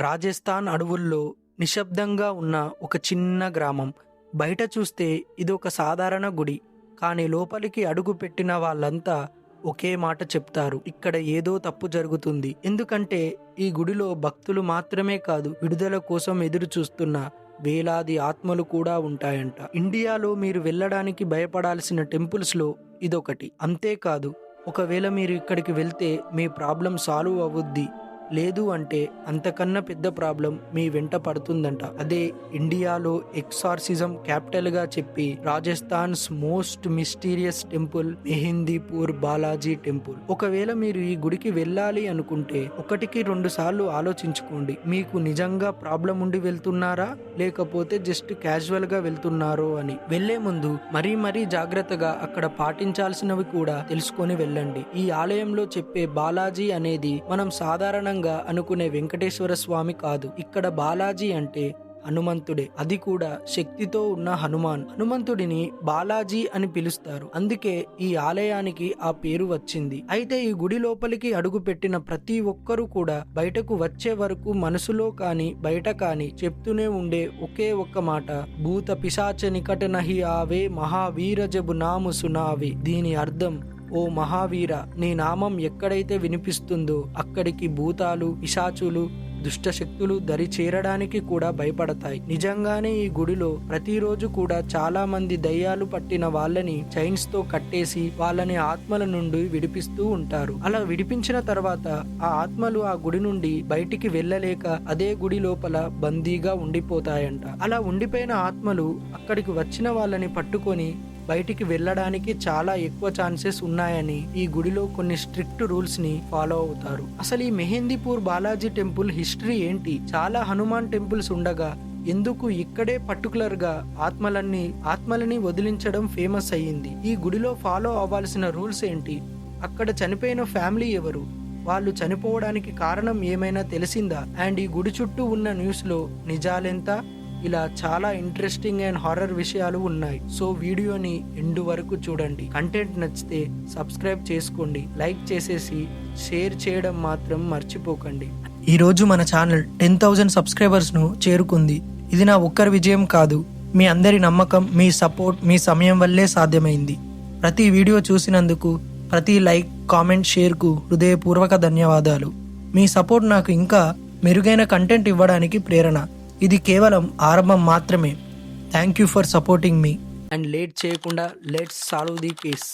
రాజస్థాన్ అడవుల్లో నిశ్శబ్దంగా ఉన్న ఒక చిన్న గ్రామం. బయట చూస్తే ఇదొక సాధారణ గుడి. కానీ లోపలికి అడుగు పెట్టిన వాళ్ళంతా ఒకే మాట చెప్తారు: ఇక్కడ ఏదో తప్పు జరుగుతుంది. ఎందుకంటే ఈ గుడిలో భక్తులు మాత్రమే కాదు, విడుదల కోసం ఎదురు చూస్తున్న వేలాది ఆత్మలు కూడా ఉంటాయంట. ఇండియాలో మీరు వెళ్ళడానికి భయపడాల్సిన టెంపుల్స్లో ఇదొకటి. అంతేకాదు, ఒకవేళ మీరు ఇక్కడికి వెళ్తే మీ ప్రాబ్లం సాల్వ్ అవుద్ది, లేదు అంటే అంతకన్నా పెద్ద ప్రాబ్లం మీ వెంట పడుతుందంట. అదే ఇండియాలో ఎక్సార్సిజం క్యాపిటల్ గా చెప్పి Rajasthan's most mysterious temple Mehandipur Balaji temple. ఒకవేళ మీరు ఈ గుడికి వెళ్ళాలి అనుకుంటే ఒకటికి 2 సార్లు ఆలోచించుకోండి. మీకు నిజంగా ప్రాబ్లం ఉండి వెళ్తున్నారా, లేకపోతే జస్ట్ క్యాజువల్ గా వెళ్తున్నారో అని. వెళ్లే ముందు మరీ జాగ్రత్తగా అక్కడ పాటించాల్సినవి కూడా తెలుసుకొని వెళ్ళండి. ఈ ఆలయంలో చెప్పే బాలాజీ అనేది మనం సాధారణంగా అనుకునే వెంకటేశ్వర స్వామి కాదు. ఇక్కడ బాలాజీ అంటే హనుమంతుడే, అది కూడా శక్తితో ఉన్న హనుమంతుడిని బాలాజీ అని పిలుస్తారు. అందుకే ఈ ఆలయానికి ఆ పేరు వచ్చింది. అయితే ఈ గుడి లోపలికి అడుగు పెట్టిన ప్రతి ఒక్కరూ కూడా బయటకు వచ్చే వరకు మనసులో కానీ బయట కానీ చెప్తూనే ఉండే ఒకే ఒక్క మాట: భూత పిశాచ నికట నహి ఆవే, మహావీర జబు నాము సునావే. దీని అర్థం: ఓ మహావీర, నీ నామం ఎక్కడైతే వినిపిస్తుందో అక్కడికి భూతాలు, పిశాచులు, దుష్టశక్తులు దరి చేరడానికి కూడా భయపడతాయి. నిజంగానే ఈ గుడిలో ప్రతిరోజు కూడా చాలా మంది దయ్యాలు పట్టిన వాళ్ళని చైన్స్ తో కట్టేసి వాళ్ళని ఆత్మల నుండి విడిపిస్తూ ఉంటారు. అలా విడిపించిన తర్వాత ఆ ఆత్మలు ఆ గుడి నుండి బయటికి వెళ్ళలేక అదే గుడి లోపల బందీగా ఉండిపోతాయంట. అలా ఉండిపోయిన ఆత్మలు అక్కడికి వచ్చిన వాళ్ళని పట్టుకొని బయటికి వెళ్ళడానికి చాలా ఎక్కువ ఛాన్సెస్ ఉన్నాయని ఈ గుడిలో కొన్ని స్ట్రిక్ట్ రూల్స్ ని ఫాలో అవుతారు. అసలు ఈ మెహందీపూర్ బాలాజీ టెంపుల్ హిస్టరీ ఏంటి? చాలా హనుమాన్ టెంపుల్స్ ఉండగా ఎందుకు ఇక్కడే పర్టికులర్ గా ఆత్మలని వదిలించడం ఫేమస్ అయ్యింది? ఈ గుడిలో ఫాలో అవ్వాల్సిన రూల్స్ ఏంటి? అక్కడ చనిపోయిన ఫ్యామిలీ ఎవరు? వాళ్ళు చనిపోవడానికి కారణం ఏమైనా తెలిసిందా? అండ్ ఈ గుడి చుట్టూ ఉన్న న్యూస్ లో నిజాలెంత? ఇలా చాలా ఇంట్రెస్టింగ్ అండ్ హారర్ విషయాలు ఉన్నాయి. సో వీడియోని ఎండ్ వరకు చూడండి. కంటెంట్ నచ్చితే సబ్స్క్రైబ్ చేసుకోండి, లైక్ చేసేసి షేర్ చేయడం మాత్రం మర్చిపోకండి. ఈరోజు మన ఛానల్ 10,000 సబ్స్క్రైబర్స్ ను చేరుకుంది. ఇది నా ఒక్కరి విజయం కాదు, మీ అందరి నమ్మకం, మీ సపోర్ట్, మీ సమయం వల్లే సాధ్యమైంది. ప్రతి వీడియో చూసినందుకు, ప్రతి లైక్, కామెంట్, షేర్ కు హృదయపూర్వక ధన్యవాదాలు. మీ సపోర్ట్ నాకు ఇంకా మెరుగైన కంటెంట్ ఇవ్వడానికి ప్రేరణ. ఇది కేవలం ఆరంభం మాత్రమే. Thank you for supporting me. And late చేయకుండా లెట్స్ సాల్వ్ ది కేస్.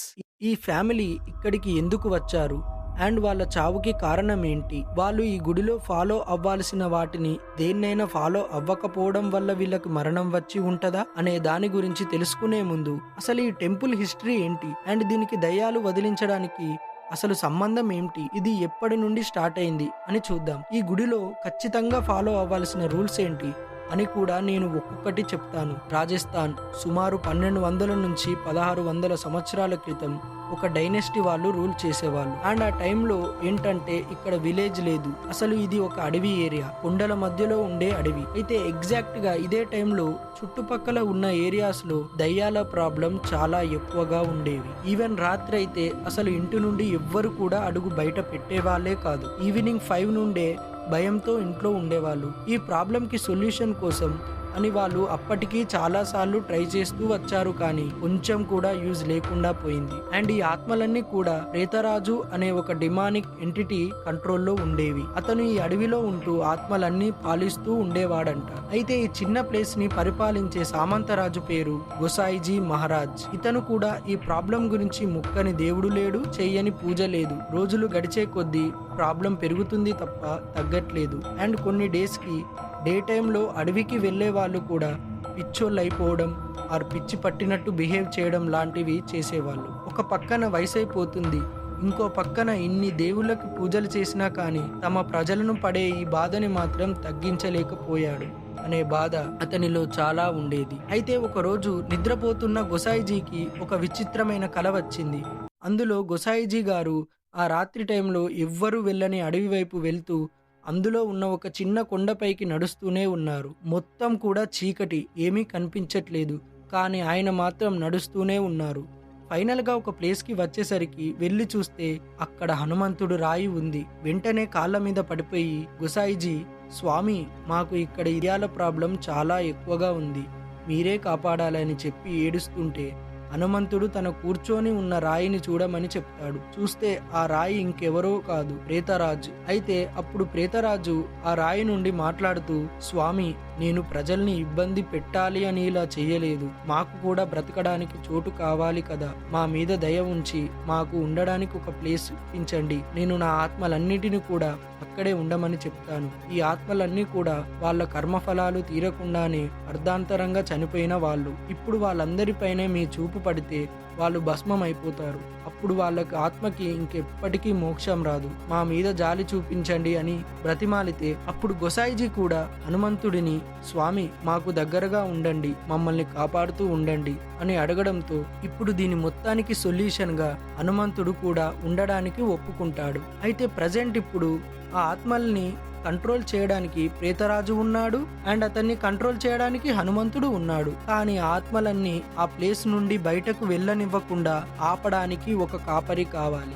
ఈ ఫ్యామిలీ ఇక్కడికి ఎందుకు వచ్చారు అండ్ వాళ్ళ చావుకి కారణం ఏంటి? వాళ్ళు ఈ గుడిలో ఫాలో అవ్వాల్సిన వాటిని దేన్నైనా ఫాలో అవ్వకపోవడం వల్ల వీళ్ళకి మరణం వచ్చి ఉంటదా అనే దాని గురించి తెలుసుకునే ముందు అసలు ఈ టెంపుల్ హిస్టరీ ఏంటి అండ్ దీనికి దయ్యాలు వదిలించడానికి అసలు సంబంధం ఏంటి, ఇది ఎప్పటి నుండి స్టార్ట్ అయింది అని చూద్దాం. ఈ గుడిలో ఖచ్చితంగా ఫాలో అవ్వాల్సిన రూల్స్ ఏంటి అని కూడా నేను ఒక్కొక్కటి చెప్తాను. రాజస్థాన్ సుమారు 1200 నుంచి 1600 సంవత్సరాల క్రితం ఒక డైనెస్టీ వాళ్ళు రూల్ చేసేవాళ్ళు. అండ్ ఆ టైంలో ఏంటంటే ఇక్కడ విలేజ్ లేదు, అసలు ఇది ఒక అడవి ఏరియా, కొండల మధ్యలో ఉండే అడవి. అయితే ఎగ్జాక్ట్ గా ఇదే టైంలో చుట్టుపక్కల ఉన్న ఏరియాస్ లో దయ్యాల ప్రాబ్లం చాలా ఎక్కువగా ఉండేవి. ఈవెన్ రాత్రి అయితే అసలు ఇంటి నుండి ఎవ్వరు కూడా అడుగు బయట పెట్టేవాళ్లే కాదు. ఈవినింగ్ 5 నుండే భయంతో ఇంట్లో ఉండేవాళ్ళు. ఈ ప్రాబ్లం కి సొల్యూషన్ కోసం అని వాళ్ళు అప్పటికీ చాలా సార్లు ట్రై చేస్తూ వచ్చారు, కానీ కొంచెం కూడా యూజ్ లేకుండా పోయింది. అండ్ ఈ ఆత్మలన్నీ కూడా ప్రేతరాజు అనే ఒక డిమానిక్ ఎంటిటీ కంట్రోల్లో ఉండేవి. అతను ఈ అడవిలో ఉంటూ ఆత్మలన్నీ పాలిస్తూ ఉండేవాడంట. అయితే ఈ చిన్న ప్లేస్ ని పరిపాలించే సామంతరాజు పేరు గోసాయిజీ మహారాజ్. ఇతను కూడా ఈ ప్రాబ్లం గురించి ముక్కని దేవుడు లేడు, చెయ్యని పూజ లేదు. రోజులు గడిచే కొద్దీ ప్రాబ్లం పెరుగుతుంది తప్ప తగ్గట్లేదు. అండ్ కొన్ని డేస్ కి డే టైంలో అడవికి వెళ్లే వాళ్ళు కూడా పిచ్చోళ్ళు అయిపోవడం ఆర్ పిచ్చి పట్టినట్టు బిహేవ్ చేయడం లాంటివి చేసేవాళ్ళు. ఒక పక్కన వయసైపోతుంది, ఇంకో పక్కన ఇన్ని దేవుళ్ళకి పూజలు చేసినా కానీ తమ ప్రజలను పడే ఈ బాధని మాత్రం తగ్గించలేకపోయాడు అనే బాధ అతనిలో చాలా ఉండేది. అయితే ఒకరోజు నిద్రపోతున్న గోసాయిజీకి ఒక విచిత్రమైన కల వచ్చింది. అందులో గోసాయిజీ గారు ఆ రాత్రి టైంలో ఎవ్వరూ వెళ్ళని అడవి వైపు వెళ్తూ అందులో ఉన్న ఒక చిన్న కొండపైకి నడుస్తూనే ఉన్నారు. మొత్తం కూడా చీకటి, ఏమీ కనిపించట్లేదు, కానీ ఆయన మాత్రం నడుస్తూనే ఉన్నారు. ఫైనల్ గా ఒక ప్లేస్ కి వచ్చేసరికి వెళ్లి చూస్తే అక్కడ హనుమంతుడు రాయి ఉంది. వెంటనే కాళ్ళ మీద పడిపోయి గోసాయిజీ స్వామి, మాకు ఇక్కడ ఇరియాల ప్రాబ్లం చాలా ఎక్కువగా ఉంది, మీరే కాపాడాలని చెప్పి ఏడుస్తుంటే హనుమంతుడు తన కూర్చొని ఉన్న రాయిని చూడమని చెప్తాడు. చూస్తే ఆ రాయి ఇంకెవరో కాదు, ప్రేతరాజు. అయితే అప్పుడు ప్రేతరాజు ఆ రాయి నుండి మాట్లాడుతూ, స్వామి, నేను ప్రజల్ని ఇబ్బంది పెట్టాలి అని ఇలా చెయ్యలేదు, మాకు కూడా బ్రతకడానికి చోటు కావాలి కదా, మా మీద దయ ఉంచి మాకు ఉండడానికి ఒక ప్లేస్ ఇప్పించండి, నేను నా ఆత్మలన్నిటిని కూడా అక్కడే ఉండమని చెప్తాను. ఈ ఆత్మలన్నీ కూడా వాళ్ళ కర్మఫలాలు తీరకుండానే అర్ధాంతరంగా చనిపోయిన వాళ్ళు. ఇప్పుడు వాళ్ళందరిపైనే మీ చూపు పడితే వాళ్ళు భస్మం అయిపోతారు. అప్పుడు వాళ్ళకి ఆత్మకి ఇంకెప్పటికీ మోక్షం రాదు, మా మీద జాలి చూపించండి అని బ్రతిమాలితే అప్పుడు గోసాయిజీ కూడా హనుమంతుడిని, స్వామి, మాకు దగ్గరగా ఉండండి, మమ్మల్ని కాపాడుతూ ఉండండి అని అడగడంతో ఇప్పుడు దీని మొత్తానికి సొల్యూషన్గా హనుమంతుడు కూడా ఉండడానికి ఒప్పుకుంటాడు. అయితే ప్రజెంట్ ఇప్పుడు ఆ ఆత్మల్ని కంట్రోల్ చేయడానికి ప్రేతరాజు ఉన్నాడు అండ్ అతన్ని కంట్రోల్ చేయడానికి హనుమంతుడు ఉన్నాడు. కానీ ఆత్మలన్నీ ఆ ప్లేస్ నుండి బయటకు వెళ్ళనివ్వకుండా ఆపడానికి ఒక కాపరి కావాలి.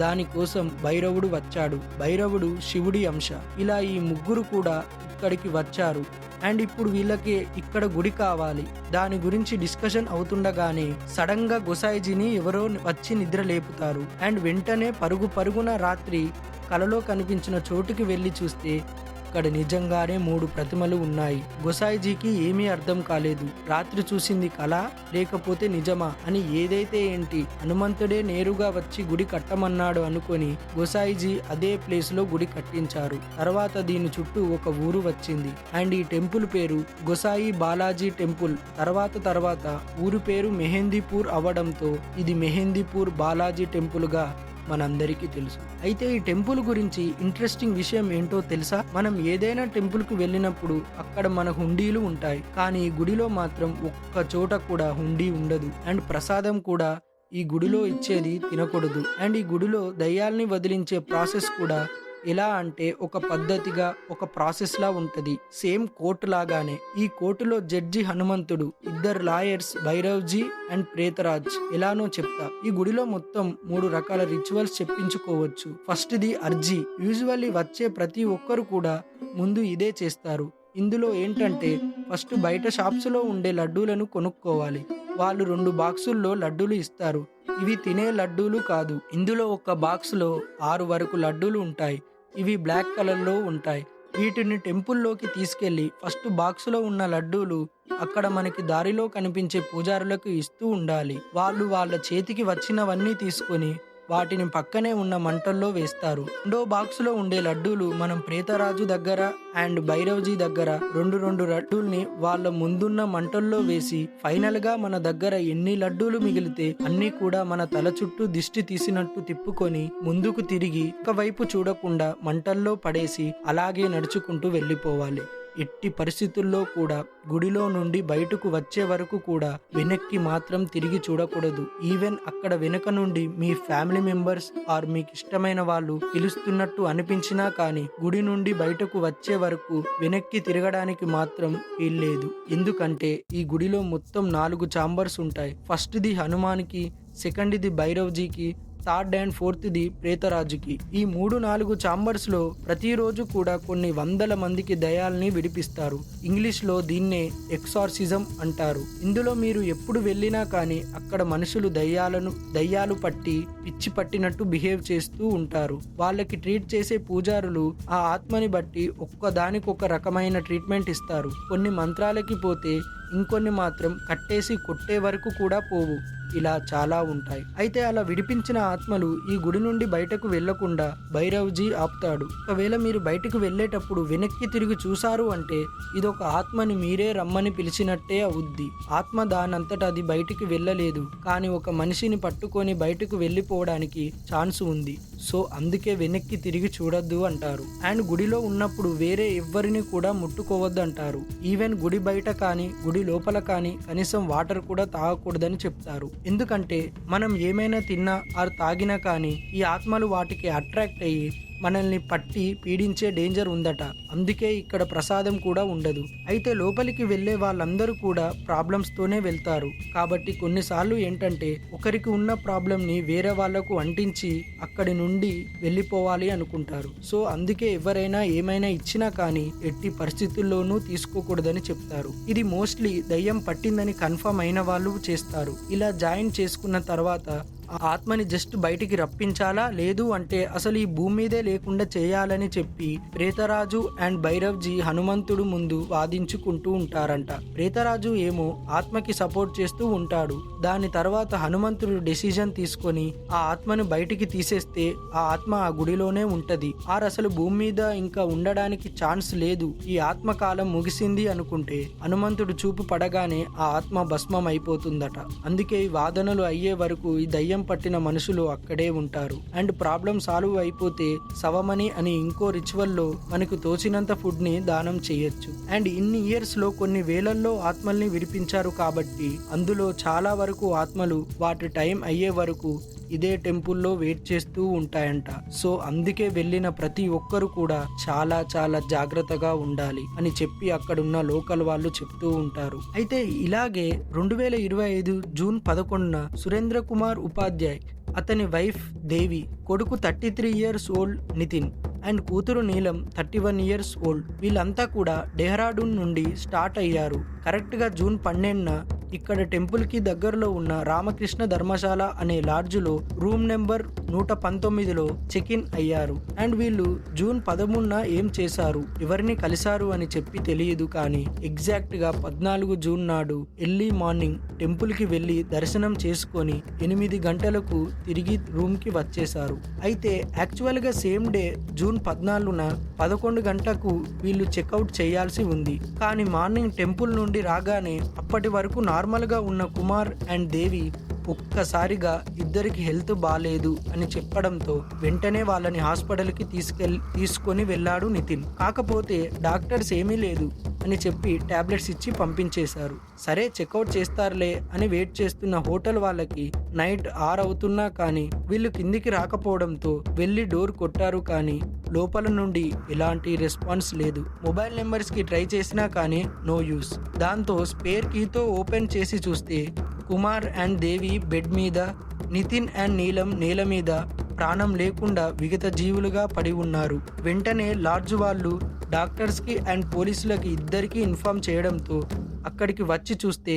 దానికోసం భైరవుడు వచ్చాడు. భైరవుడు శివుడి అంశ. ఇలా ఈ ముగ్గురు కూడా ఇక్కడికి వచ్చారు అండ్ ఇప్పుడు వీళ్ళకి ఇక్కడ గుడి కావాలి. దాని గురించి డిస్కషన్ అవుతుండగానే సడన్ గా గోసాయిజీని ఎవరో వచ్చి నిద్ర లేపుతారు అండ్ వెంటనే పరుగున రాత్రి కలలో కనిపించిన చోటుకి వెళ్లి చూస్తే అక్కడ నిజంగానే 3 ప్రతిమలు ఉన్నాయి. గోసాయిజీకి ఏమీ అర్థం కాలేదు. రాత్రి చూసింది కళ లేకపోతే నిజమా అని. ఏదైతే ఏంటి, హనుమంతుడే నేరుగా వచ్చి గుడి కట్టమన్నాడు అనుకొని గోసాయిజీ అదే ప్లేస్ లో గుడి కట్టించారు. తర్వాత దీని చుట్టూ ఒక ఊరు వచ్చింది అండ్ ఈ టెంపుల్ పేరు గోసాయి బాలాజీ టెంపుల్. తర్వాత ఊరు పేరు మెహందీపూర్ అవడంతో ఇది మెహందీపూర్ బాలాజీ టెంపుల్ గా మనందరికీ తెలుసు. అయితే ఈ టెంపుల్ గురించి ఇంట్రెస్టింగ్ విషయం ఏంటో తెలుసా? మనం ఏదైనా టెంపుల్ కు వెళ్ళినప్పుడు అక్కడ మన హుండీలు ఉంటాయి, కానీ ఈ గుడిలో మాత్రం ఒక్క చోట కూడా హుండీ ఉండదు అండ్ ప్రసాదం కూడా ఈ గుడిలో ఇచ్చేది తినకూడదు. అండ్ ఈ గుడిలో దయ్యాల్ని వదిలించే ప్రాసెస్ కూడా ఎలా అంటే ఒక పద్ధతిగా ఒక ప్రాసెస్ లా ఉంటది, సేమ్ కోర్టు లాగానే. ఈ కోర్టులో జడ్జి హనుమంతుడు, ఇద్దరు లాయర్స్ భైరవ్జీ అండ్ ప్రేతరాజ్. ఎలానో చెప్తా. ఈ గుడిలో మొత్తం 3 రకాల రిచువల్స్ చెప్పించుకోవచ్చు. ఫస్ట్ ది అర్జీ. యూజువల్లీ వచ్చే ప్రతి ఒక్కరు కూడా ముందు ఇదే చేస్తారు. ఇందులో ఏంటంటే ఫస్ట్ బయట షాప్స్ లో ఉండే లడ్డూలను కొనుక్కోవాలి. వాళ్ళు 2 బాక్సుల్లో లడ్డూలు ఇస్తారు. ఇవి తినే లడ్డూలు కాదు. ఇందులో ఒక బాక్సులో 6 వరకు లడ్డూలు ఉంటాయి. ఇవి బ్లాక్ కలర్లో ఉంటాయి. వీటిని టెంపుల్లోకి తీసుకెళ్లి ఫస్ట్ బాక్సులో ఉన్న లడ్డూలు అక్కడ మనకి దారిలో కనిపించే పూజారులకు ఇస్తూ ఉండాలి. వాళ్ళు వాళ్ళ చేతికి వచ్చినవన్నీ తీసుకొని వాటిని పక్కనే ఉన్న మంటల్లో వేస్తారు. 2 బాక్సులో ఉండే లడ్డూలు మనం ప్రేతరాజు దగ్గర అండ్ భైరవ్జీ దగ్గర 2 లడ్డూల్ని వాళ్ళ ముందున్న మంటల్లో వేసి ఫైనల్ గా మన దగ్గర ఎన్ని లడ్డూలు మిగిలితే అన్ని కూడా మన తల చుట్టూ దిష్టి తీసినట్టు తిప్పుకొని ముందుకు తిరిగి ఒకవైపు చూడకుండా మంటల్లో పడేసి అలాగే నడుచుకుంటూ వెళ్ళిపోవాలి. ఎట్టి పరిస్థితుల్లో కూడా గుడిలో నుండి బయటకు వచ్చే వరకు కూడా వెనక్కి మాత్రం తిరిగి చూడకూడదు. ఈవెన్ అక్కడ వెనక నుండి మీ ఫ్యామిలీ మెంబర్స్ ఆర్ మీకు ఇష్టమైన వాళ్ళు పిలుస్తున్నట్టు అనిపించినా కానీ గుడి నుండి బయటకు వచ్చే వరకు వెనక్కి తిరగడానికి మాత్రం వీల్లేదు. ఎందుకంటే ఈ గుడిలో మొత్తం 4 ఛాంబర్స్ ఉంటాయి. ఫస్ట్ ది హనుమాన్కి, సెకండ్ ది భైరవ్జీకి, థర్డ్ అండ్ ఫోర్త్ ది ప్రేతరాజుకి. ఈ 3-4 ఛాంబర్స్ లో ప్రతిరోజు కూడా కొన్ని వందల మందికి దయ్యాల్ని విడిపిస్తారు. ఇంగ్లీష్ లో దీన్నే ఎక్సార్సిజం అంటారు. ఇందులో మీరు ఎప్పుడు వెళ్ళినా కానీ అక్కడ మనుషులు దయ్యాలు పట్టి పిచ్చి పట్టినట్టు బిహేవ్ చేస్తూ ఉంటారు. వాళ్ళకి ట్రీట్ చేసే పూజారులు ఆ ఆత్మని బట్టి ఒక్కదానికొక రకమైన ట్రీట్మెంట్ ఇస్తారు. కొన్ని మంత్రాలకి పోతే ఇంకొన్ని మాత్రం కట్టేసి కొట్టే వరకు కూడా పోవు. ఇలా చాలా ఉంటాయి. అయితే అలా విడిపించిన ఆత్మలు ఈ గుడి నుండి బయటకు వెళ్లకుండా భైరవ్జీ ఆపుతాడు. ఒకవేళ మీరు బయటకు వెళ్ళేటప్పుడు వెనక్కి తిరిగి చూసారు అంటే ఇదొక ఆత్మని మీరే రమ్మని పిలిచినట్టే అవుద్ది. ఆత్మ దానంతట అది బయటికి వెళ్ళలేదు, కానీ ఒక మనిషిని పట్టుకొని బయటకు వెళ్ళిపోవడానికి ఛాన్స్ ఉంది. సో అందుకే వెనక్కి తిరిగి చూడొద్దు అంటారు. అండ్ గుడిలో ఉన్నప్పుడు వేరే ఎవ్వరిని కూడా ముట్టుకోవద్దు అంటారు. ఈవెన్ గుడి బయట కానీ గుడి లోపల కానీ కనీసం వాటర్ కూడా తాగకూడదని చెప్తారు. ఎందుకంటే మనం ఏమైనా తిన్నా ఆర్ తాగినా కానీ ఈ ఆత్మలు వాటికి అట్రాక్ట్ అయ్యి మనల్ని పట్టి పీడించే డేంజర్ ఉందట. అందుకే ఇక్కడ ప్రసాదం కూడా ఉండదు. అయితే లోపలికి వెళ్ళే వాళ్ళందరూ కూడా ప్రాబ్లమ్స్తోనే వెళ్తారు. కాబట్టి కొన్నిసార్లు ఏంటంటే ఒకరికి ఉన్న ప్రాబ్లంని వేరే వాళ్లకు అంటించి అక్కడి నుండి వెళ్ళిపోవాలి అనుకుంటారు. సో అందుకే ఎవరైనా ఏమైనా ఇచ్చినా కానీ ఎట్టి పరిస్థితుల్లోనూ తీసుకోకూడదని చెప్తారు. ఇది మోస్ట్లీ దయ్యం పట్టిందని కన్ఫర్మ్ అయిన వాళ్ళు చేస్తారు. ఇలా జాయిన్ చేసుకున్న తర్వాత ఆ ఆత్మని జస్ట్ బయటికి రప్పించాలా, లేదు అంటే అసలు ఈ భూమి మీదే లేకుండా చేయాలని చెప్పి ప్రేతరాజు అండ్ భైరవ్జీ హనుమంతుడు ముందు వాదించుకుంటూ ఉంటారంట. ప్రేతరాజు ఏమో ఆత్మకి సపోర్ట్ చేస్తూ ఉంటాడు. దాని తర్వాత హనుమంతుడు డెసిజన్ తీసుకొని ఆ ఆత్మను బయటికి తీసేస్తే ఆ ఆత్మ ఆ గుడిలోనే ఉంటది. అసలు భూమి మీద ఇంకా ఉండడానికి ఛాన్స్ లేదు, ఈ ఆత్మ కాలం ముగిసింది అనుకుంటే హనుమంతుడు చూపు పడగానే ఆ ఆత్మ భస్మం అయిపోతుందట. అందుకే ఈ వాదనలు అయ్యే వరకు ఈ దయ్యం పట్టిన మనుషులు అక్కడే ఉంటారు. అండ్ ప్రాబ్లం సాల్వ్ అయిపోతే సవమని అని ఇంకో రిచువల్లో మనకు తోచినంత ఫుడ్ ని దానం చేయొచ్చు. అండ్ ఇన్ని ఇయర్స్ లో కొన్ని వేలల్లో ఆత్మల్ని విడిపించారు కాబట్టి అందులో చాలా వరకు ఆత్మలు వాటి టైం అయ్యే వరకు ఇదే టెంపుల్లో వెయిట్ చేస్తూ ఉంటాయంట. సో అందుకే వెళ్ళిన ప్రతి ఒక్కరు కూడా చాలా చాలా జాగ్రత్తగా ఉండాలి అని చెప్పి అక్కడున్న లోకల్ వాళ్ళు చెప్తూ ఉంటారు. అయితే ఇలాగే 2025 జూన్ 11న సురేంద్ర కుమార్ ఉపాధ్యాయ్, అతని వైఫ్ దేవి, కొడుకు 33 ఇయర్స్ ఓల్డ్ నితిన్ అండ్ కూతురు నీలం 31 ఇయర్స్ ఓల్డ్, వీళ్ళంతా కూడా డెహ్రాడూన్ నుండి స్టార్ట్ అయ్యారు. కరెక్ట్గా జూన్ 12న ఇక్కడ టెంపుల్కి దగ్గరలో ఉన్న రామకృష్ణ ధర్మశాల అనే లాడ్జ్లో రూమ్ నెంబర్ 119లో చెక్ ఇన్ అయ్యారు. అండ్ వీళ్ళు జూన్ 13న ఏం చేశారు, ఎవరిని కలిశారు అని చెప్పి తెలియదు. కానీ ఎగ్జాక్ట్గా 14 జూన్ నాడు ఎర్లీ మార్నింగ్ టెంపుల్కి వెళ్ళి దర్శనం చేసుకొని 8 గంటలకు తిరిగి రూమ్కి వచ్చేశారు. అయితే యాక్చువల్గా సేమ్ డే జూన్ 14న 11 గంటలకు వీళ్ళు చెక్అవుట్ చేయాల్సి ఉంది. కానీ మార్నింగ్ టెంపుల్ నుండి రాగానే అప్పటి వరకు నార్మల్గా ఉన్న కుమార్ అండ్ దేవి ఒక్కసారిగా ఇద్దరికి హెల్త్ బాలేదు అని చెప్పడంతో వెంటనే వాళ్ళని హాస్పిటల్కి తీసుకొని వెళ్ళాడు నితిన్. కాకపోతే డాక్టర్స్ ఏమీ లేదు అని చెప్పి టాబ్లెట్స్ ఇచ్చి పంపించేశారు. సరే చెక్అవుట్ చేస్తారులే అని వెయిట్ చేస్తున్న హోటల్ వాళ్ళకి నైట్ 6 అవుతున్నా కానీ వీళ్ళు కిందికి రాకపోవడంతో వెళ్ళి డోర్ కొట్టారు. కానీ లోపల నుండి ఎలాంటి రెస్పాన్స్ లేదు. మొబైల్ నెంబర్స్కి ట్రై చేసినా కానీ నో యూస్. దాంతో స్పేర్ కీతో ఓపెన్ చేసి చూస్తే కుమార్ అండ్ దేవి బెడ్ మీద, నితిన్ అండ్ నీలం నేల మీద ప్రాణం లేకుండా విగత జీవులుగా పడి ఉన్నారు. వెంటనే లాడ్జ్ వాళ్ళు డాక్టర్స్కి అండ్ పోలీసులకి ఇద్దరికీ ఇన్ఫార్మ్ చేయడంతో అక్కడికి వచ్చి చూస్తే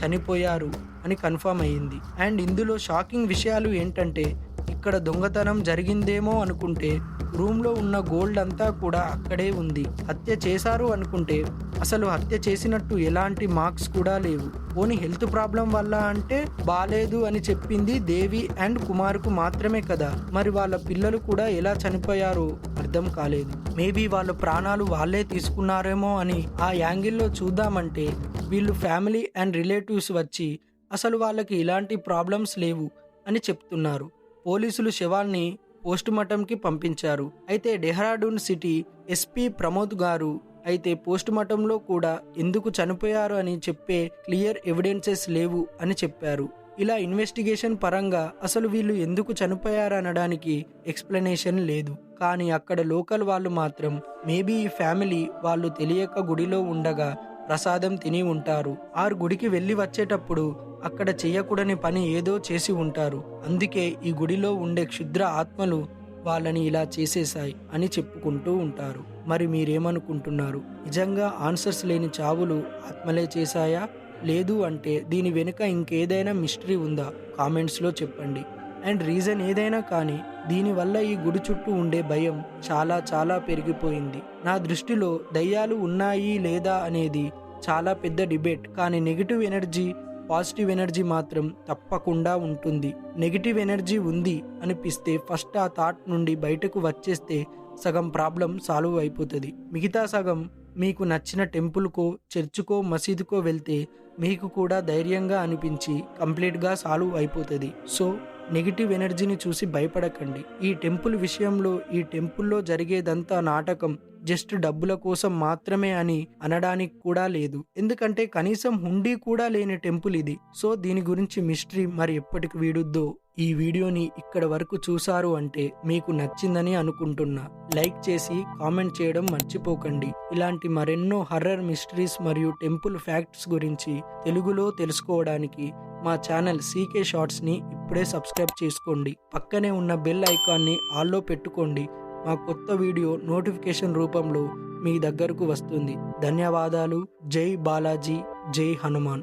చనిపోయారు అని కన్ఫర్మ్ అయ్యింది. అండ్ ఇందులో షాకింగ్ విషయాలు ఏంటంటే ఇక్కడ దొంగతనం జరిగిందేమో అనుకుంటే రూమ్లో ఉన్న గోల్డ్ అంతా కూడా అక్కడే ఉంది. హత్య చేశారు అనుకుంటే అసలు హత్య చేసినట్టు ఎలాంటి మార్క్స్ కూడా లేవు. పోనీ హెల్త్ ప్రాబ్లం వల్ల అంటే బాలేదు అని చెప్పింది దేవి అండ్ కుమార్కు మాత్రమే కదా, మరి వాళ్ళ పిల్లలు కూడా ఎలా చనిపోయారో అర్థం కాలేదు. మేబీ వాళ్ళ ప్రాణాలు వాళ్ళే తీసుకున్నారేమో అని ఆ యాంగిల్లో చూద్దామంటే వీళ్ళు ఫ్యామిలీ అండ్ రిలేటివ్స్ వచ్చి అసలు వాళ్ళకి ఇలాంటి ప్రాబ్లమ్స్ లేవు అని చెప్తున్నారు. పోలీసులు శవాల్ని పోస్టుమార్టంకి పంపించారు. అయితే డెహ్రాడూన్ సిటీ ఎస్పీ ప్రమోద్ గారు అయితే పోస్టుమార్టంలో కూడా ఎందుకు చనిపోయారు అని చెప్పే క్లియర్ ఎవిడెన్సెస్ లేవు అని చెప్పారు. ఇలా ఇన్వెస్టిగేషన్ పరంగా అసలు వీళ్ళు ఎందుకు చనిపోయారనడానికి ఎక్స్ప్లెనేషన్ లేదు. కానీ అక్కడ లోకల్ వాళ్ళు మాత్రం మేబీ ఈ ఫ్యామిలీ వాళ్ళు తెలియక గుడిలో ఉండగా ప్రసాదం తిని ఉంటారు. గుడికి వెళ్ళి వచ్చేటప్పుడు అక్కడ చెయ్యకూడని పని ఏదో చేసి ఉంటారు. అందుకే ఈ గుడిలో ఉండే క్షుద్ర ఆత్మలు వాళ్ళని ఇలా చేసేశాయి అని చెప్పుకుంటూ ఉంటారు. మరి మీరేమనుకుంటున్నారు? నిజంగా ఆన్సర్స్ లేని చావులు ఆత్మలే చేశాయా, లేదు అంటే దీని వెనుక ఇంకేదైనా మిస్టరీ ఉందా? కామెంట్స్లో చెప్పండి. అండ్ రీజన్ ఏదైనా కానీ దీనివల్ల ఈ గుడి చుట్టూ ఉండే భయం చాలా చాలా పెరిగిపోయింది. నా దృష్టిలో దయ్యాలు ఉన్నాయి లేదా అనేది చాలా పెద్ద డిబేట్. కానీ నెగిటివ్ ఎనర్జీ, పాజిటివ్ ఎనర్జీ మాత్రం తప్పకుండా ఉంటుంది. నెగిటివ్ ఎనర్జీ ఉంది అనిపిస్తే ఫస్ట్ ఆ థాట్ నుండి బయటకు వచ్చేస్తే సగం ప్రాబ్లం సాల్వ్ అయిపోతుంది. మిగతా సగం మీకు నచ్చిన టెంపుల్కో, చర్చుకో, మసీదుకో వెళ్తే మీకు కూడా ధైర్యంగా అనిపించి కంప్లీట్గా సాల్వ్ అయిపోతుంది. సో నెగిటివ్ ఎనర్జీని చూసి భయపడకండి. ఈ టెంపుల్ విషయంలో ఈ టెంపుల్లో జరిగేదంతా నాటకం జస్ట్ డబ్బుల కోసం మాత్రమే అని అనడానికి కూడా లేదు. ఎందుకంటే కనీసం హుండీ కూడా లేని టెంపుల్ ఇది. సో దీని గురించి మిస్టరీ మరి ఎప్పటికి వీడుద్దో. ఈ వీడియోని ఇక్కడ వరకు చూసారు అంటే మీకు నచ్చిందని అనుకుంటున్నా. లైక్ చేసి కామెంట్ చేయడం మర్చిపోకండి. ఇలాంటి మరెన్నో హర్రర్ మిస్టరీస్ మరియు టెంపుల్ ఫ్యాక్ట్స్ గురించి తెలుగులో తెలుసుకోవడానికి మా ఛానల్ సీకే షార్ట్స్ని ఇప్పుడే సబ్స్క్రైబ్ చేసుకోండి. పక్కనే ఉన్న బెల్ ఐకాన్ని ఆల్లో పెట్టుకోండి. మా కొత్త వీడియో నోటిఫికేషన్ రూపంలో మీ దగ్గరకు వస్తుంది. ధన్యవాదాలు. జై బాలాజీ, జై హనుమాన్.